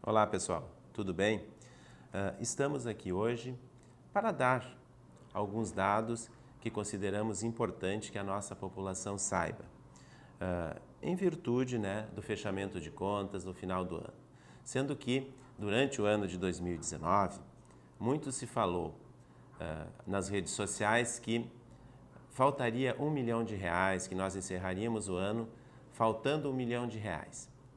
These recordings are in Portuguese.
Olá pessoal, tudo bem? Estamos aqui hoje para dar alguns dados que consideramos importante que a nossa população saiba, em virtude do fechamento de contas no final do ano. Sendo que, durante o ano de 2019, muito se falou nas redes sociais que faltaria R$1 milhão, que nós encerraríamos o ano faltando R$1 milhão,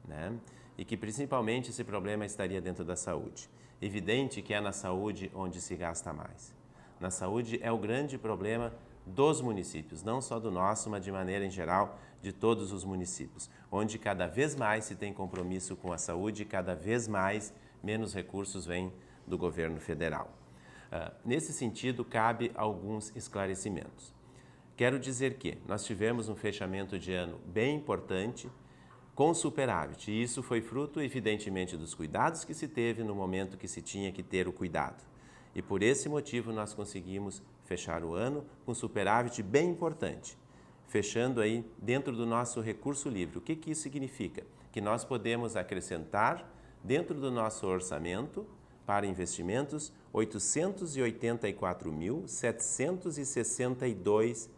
né? E que principalmente esse problema estaria dentro da saúde. Evidente que é na saúde onde se gasta mais. Na saúde é o grande problema dos municípios, não só do nosso, mas de maneira em geral de todos os municípios, onde cada vez mais se tem compromisso com a saúde e cada vez mais menos recursos vêm do governo federal. Nesse sentido, cabe alguns esclarecimentos. Quero dizer que nós tivemos um fechamento de ano bem importante, com superávit, e isso foi fruto, evidentemente, dos cuidados que se teve no momento que se tinha que ter o cuidado. E por esse motivo nós conseguimos fechar o ano com superávit bem importante, fechando aí dentro do nosso recurso livre. O que isso significa? Que nós podemos acrescentar dentro do nosso orçamento para investimentos R$ 884.762.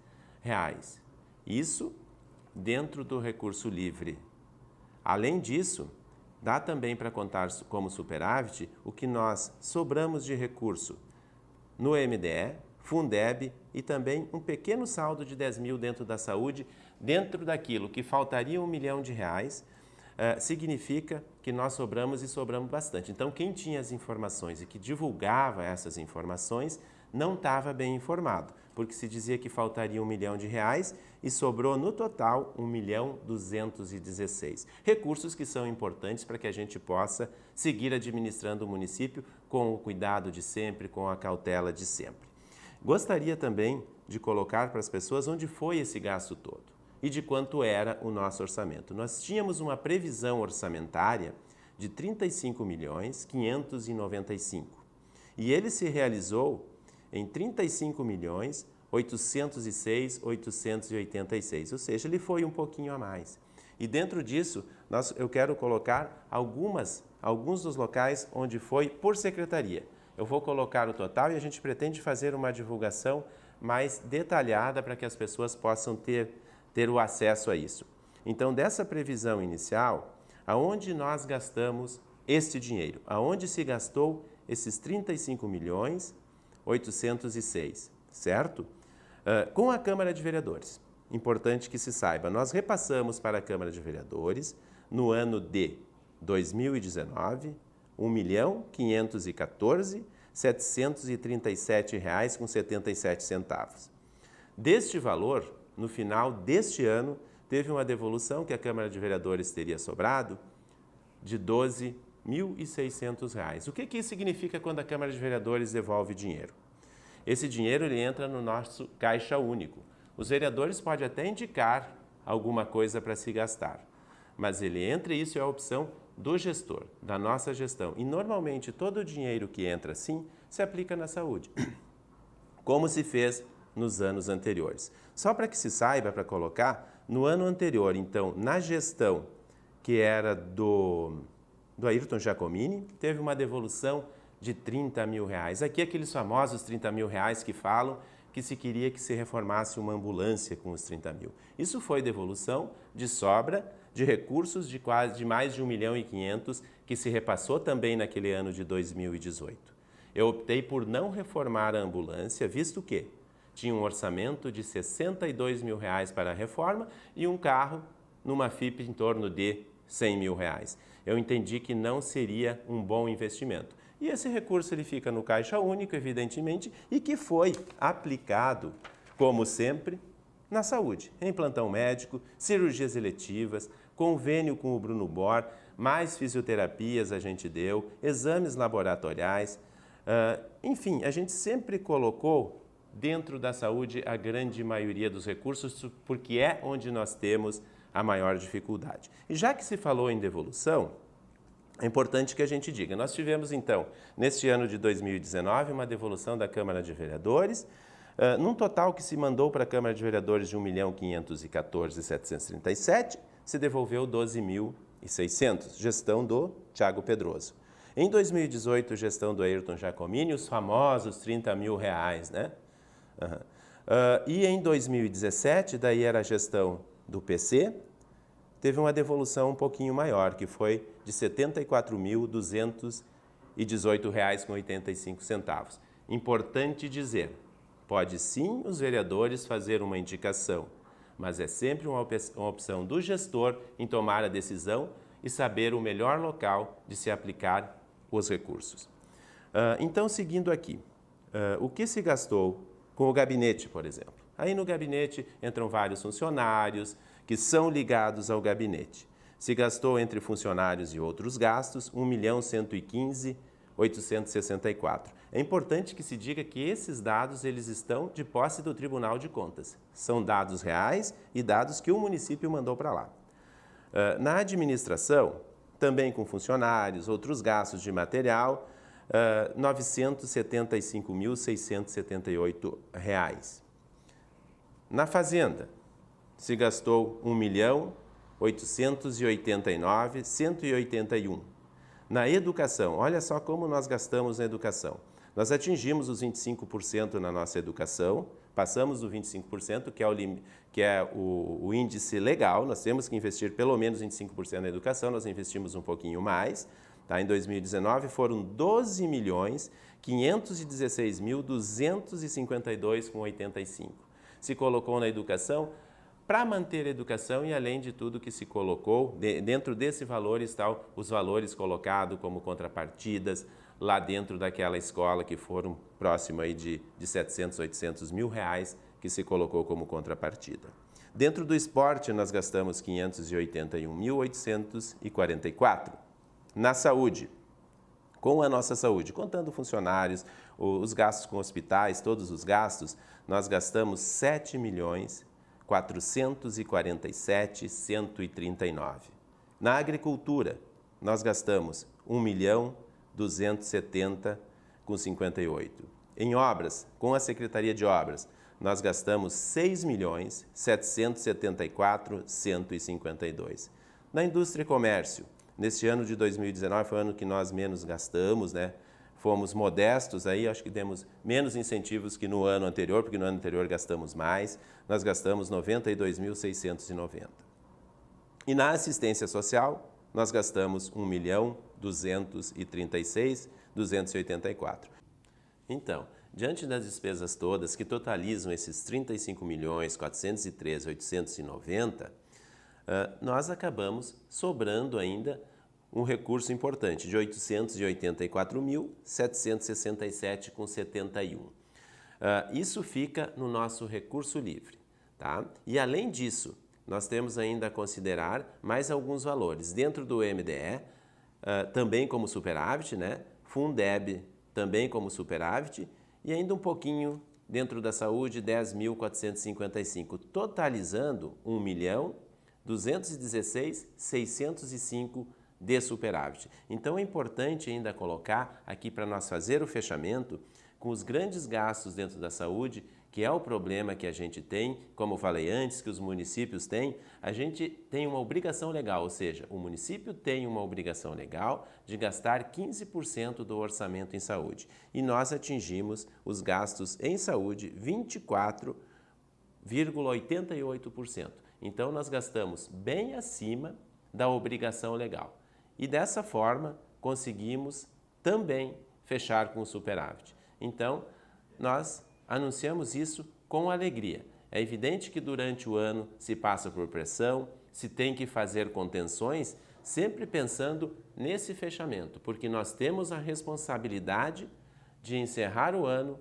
Isso dentro do recurso livre. Além disso, dá também para contar como superávit o que nós sobramos de recurso no MDE, Fundeb e também um pequeno saldo de 10 mil dentro da saúde, dentro daquilo que faltaria R$1 milhão, significa que nós sobramos e sobramos bastante. Então, quem tinha as informações e que divulgava essas informações não estava bem informado, porque se dizia que faltaria R$1 milhão e sobrou no total R$1.216.000. Recursos que são importantes para que a gente possa seguir administrando o município com o cuidado de sempre, com a cautela de sempre. Gostaria também de colocar para as pessoas onde foi esse gasto todo e de quanto era o nosso orçamento. Nós tínhamos uma previsão orçamentária de R$ 35.595.000 e ele se realizou em R$ 35.806.886, ou seja, ele foi um pouquinho a mais. E dentro disso, eu quero colocar alguns dos locais onde foi por secretaria. Eu vou colocar o total e a gente pretende fazer uma divulgação mais detalhada para que as pessoas possam ter o acesso a isso. Então, dessa previsão inicial, aonde nós gastamos este dinheiro? Aonde se gastou esses 35.806.000, certo? Com a Câmara de Vereadores. Importante que se saiba, nós repassamos para a Câmara de Vereadores, no ano de 2019, R$ 1.514.737,77. Deste valor, no final deste ano, teve uma devolução que a Câmara de Vereadores teria sobrado de R$ 12.600. O que isso significa quando a Câmara de Vereadores devolve dinheiro? Esse dinheiro ele entra no nosso caixa único. Os vereadores podem até indicar alguma coisa para se gastar, mas ele entra e isso é a opção do gestor, da nossa gestão. E normalmente todo o dinheiro que entra assim se aplica na saúde, como se fez nos anos anteriores. Só para que se saiba, para colocar, no ano anterior, então, na gestão que era do Ayrton Giacomini, teve uma devolução de R$ 30 mil. Aqui aqueles famosos R$ 30 mil que falam que se queria que se reformasse uma ambulância com os 30 mil. Isso foi devolução de sobra de recursos de mais de R$ 1.500.000 que se repassou também naquele ano de 2018. Eu optei por não reformar a ambulância, visto que tinha um orçamento de R$ 62 mil para a reforma e um carro numa FIP em torno de R$ 100 mil. Eu entendi que não seria um bom investimento. E esse recurso ele fica no caixa único, evidentemente, e que foi aplicado, como sempre, na saúde, em plantão médico, cirurgias eletivas, convênio com o Bruno Bor, mais fisioterapias a gente deu, exames laboratoriais, enfim, a gente sempre colocou dentro da saúde a grande maioria dos recursos, porque é onde nós temos a maior dificuldade. E já que se falou em devolução, é importante que a gente diga, nós tivemos então, neste ano de 2019, uma devolução da Câmara de Vereadores, num total que se mandou para a Câmara de Vereadores de R$ 1.514.737, se devolveu R$ 12.000 1.600, gestão do Thiago Pedroso. Em 2018, gestão do Ayrton Giacomini, os famosos R$30 mil, né? E em 2017, daí era a gestão do PC, teve uma devolução um pouquinho maior, que foi de R$ 74.218,85. Importante dizer, pode sim os vereadores fazer uma indicação, mas é sempre uma opção do gestor em tomar a decisão e saber o melhor local de se aplicar os recursos. Então, seguindo aqui, o que se gastou com o gabinete, por exemplo? Aí no gabinete entram vários funcionários que são ligados ao gabinete. Se gastou entre funcionários e outros gastos, R$ 1.115.864. É importante que se diga que esses dados eles estão de posse do Tribunal de Contas. São dados reais e dados que o município mandou para lá. Na administração, também com funcionários, outros gastos de material, R$ 975.678. Na Fazenda, se gastou R$ 1.889.181. Na educação, olha só como nós gastamos na educação. Nós atingimos os 25% na nossa educação, passamos do 25%, que é o índice legal, nós temos que investir pelo menos 25% na educação, nós investimos um pouquinho mais. Tá? Em 2019 foram R$ 12.516.252,85. Se colocou na educação para manter a educação e, além de tudo que se colocou, dentro desse valor estão os valores colocados como contrapartidas lá dentro daquela escola que foram próximo aí de 700, 800 mil reais que se colocou como contrapartida. Dentro do esporte, nós gastamos 581.844. Na saúde, com a nossa saúde, contando funcionários, os gastos com hospitais, todos os gastos, nós gastamos R$ 7.447.139. Na agricultura, nós gastamos R$ 1.270.58. Em obras, com a Secretaria de Obras, nós gastamos R$ 6.774.152. Na indústria e comércio, neste ano de 2019 foi o ano que nós menos gastamos, né? Fomos modestos aí, acho que demos menos incentivos que no ano anterior, porque no ano anterior gastamos mais, nós gastamos R$ 92.690. E na assistência social, nós gastamos R$ 1.236.284. Então, diante das despesas todas, que totalizam esses R$ 35.413.890, nós acabamos sobrando ainda um recurso importante de R$ 884.767,71. Isso fica no nosso recurso livre. Tá? E além disso, nós temos ainda a considerar mais alguns valores. Dentro do MDE, também como superávit, né? Fundeb também como superávit e ainda um pouquinho dentro da saúde, 10.455, totalizando R$ 1.216.605 de superávit. Então é importante ainda colocar aqui para nós fazer o fechamento com os grandes gastos dentro da saúde, que é o problema que a gente tem, como eu falei antes, que os municípios têm, a gente tem uma obrigação legal, ou seja, o município tem uma obrigação legal de gastar 15% do orçamento em saúde. E nós atingimos os gastos em saúde 24,88%. Então nós gastamos bem acima da obrigação legal. E dessa forma conseguimos também fechar com o superávit. Então, nós anunciamos isso com alegria. É evidente que durante o ano se passa por pressão, se tem que fazer contenções, sempre pensando nesse fechamento, porque nós temos a responsabilidade de encerrar o ano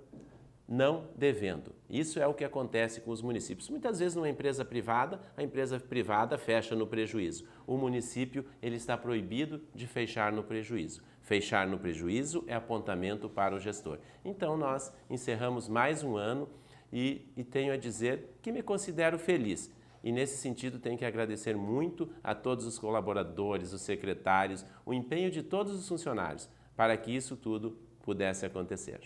não devendo. Isso é o que acontece com os municípios. Muitas vezes numa empresa privada, a empresa privada fecha no prejuízo. O município ele está proibido de fechar no prejuízo. Fechar no prejuízo é apontamento para o gestor. Então nós encerramos mais um ano e tenho a dizer que me considero feliz. E nesse sentido tenho que agradecer muito a todos os colaboradores, os secretários, o empenho de todos os funcionários para que isso tudo pudesse acontecer.